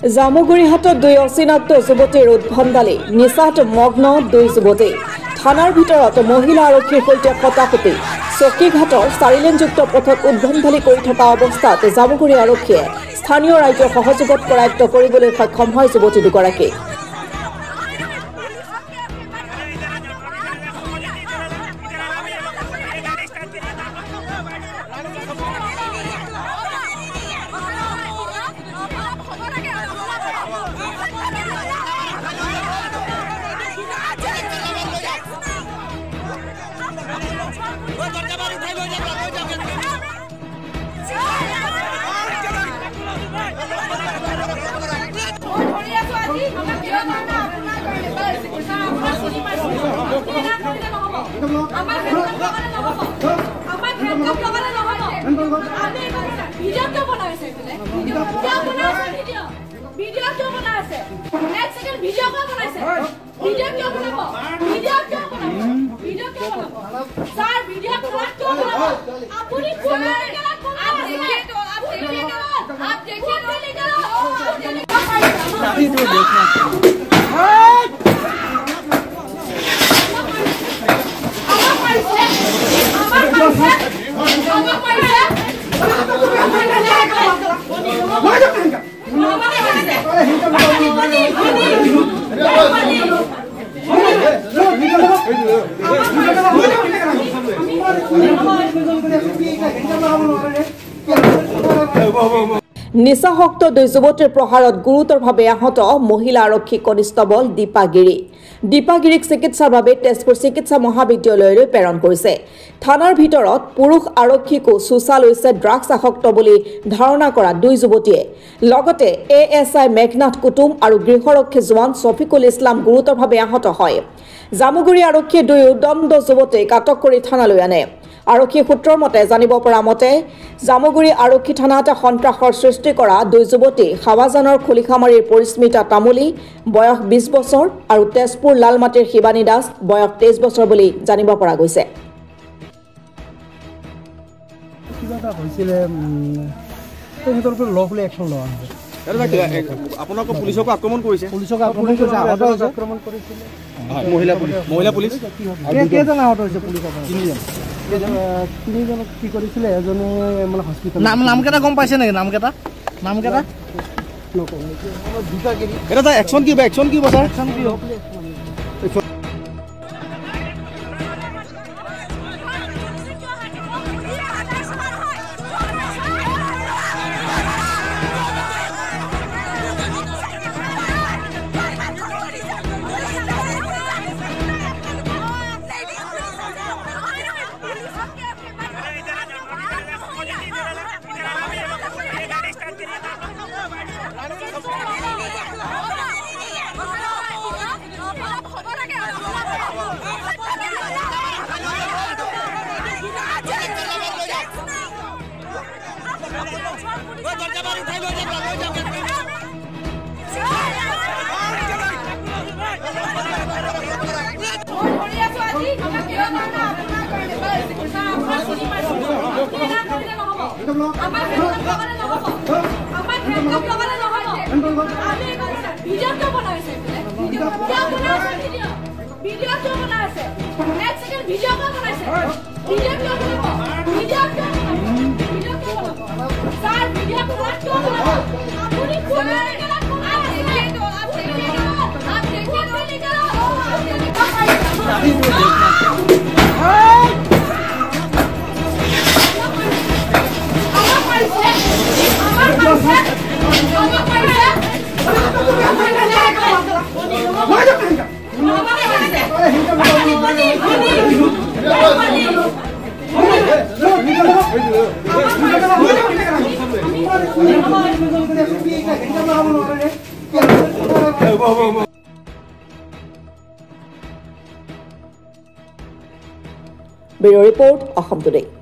জামুগুৰিহাটত দুই অচিনাক্ত যুৱতীৰ উদ্ভণ্ডালি নিচাত মগ্ন দুই যুৱতী থানাৰ ভিতৰত মহিলা আৰক্ষীৰ সৈতে কটাকটি চকীঘাটৰ চাৰিলেনযুক্ত পথত উদ্ভণ্ডালি কৰি থকা অৱস্থাত জামুগুৰি আৰক্ষীয়ে স্থানীয় ৰাইজৰ সহযোগত কৰায়ত্ব কৰিবলৈ সক্ষম হয় যুৱতী দুগৰাকী নিচাসক্ত দুই যুৱতীৰ প্ৰহাৰত গুৰুতৰভাৱে আহত মহিলা আৰক্ষী কনিষ্টবল দীপাগিৰিক চিকিৎসাৰ বাবে তেজপুৰ চিকিৎসা মহাবিদ্যালয়লৈ প্ৰেৰণ কৰিছে থানাৰ ভিতৰত পুৰুষ আৰক্ষীকো চুচা লৈছে ড্ৰাগছ আসক্ত বুলি ধাৰণা কৰা দুই যুৱতীয়ে লগতে এএসআই মেঘনাথ কুটুম আৰু গৃহৰক্ষী জোৱান শফিকুল ইছলাম গুৰুতৰভাৱে আহত হয় জামুগুৰি আৰক্ষীয়ে দুই উদণ্ড যুৱতীক আটক কৰি থানালৈ আনে আৰক্ষী সূত্ৰৰ মতে জানিব পৰা মতে জামুগুৰি আৰক্ষী থানাত সন্ত্ৰাসৰ সৃষ্টি কৰা দুই যুৱতী হাৱাজানৰ খুলিখামাৰীৰ পৰিস্মিতা তামুলী বয়স 20 বছৰ আৰু তেজপুৰ লালমাটিৰ শিৱানী দাস বয়স 23 বছৰ বুলি জানিব পৰা গৈছে কিবাটা হৈছিল তেহেতৰ ওপৰত লফুলি একচন লোৱা হৈছে আপোনালোক পুলিচক আক্ৰমণ কৰিছে আক্ৰমণ কৰিছিল মহিলা পুলিচ কেইজন আহত হৈছে পুলিচ তিনিজন কি কৰিছিলে এজনে মানে হস্পিটেল নাম কেটা গম পাইছে নেকি নাম কেটা এটা একচন কি বছৰ একচন কি Bureau Report, Aham Today.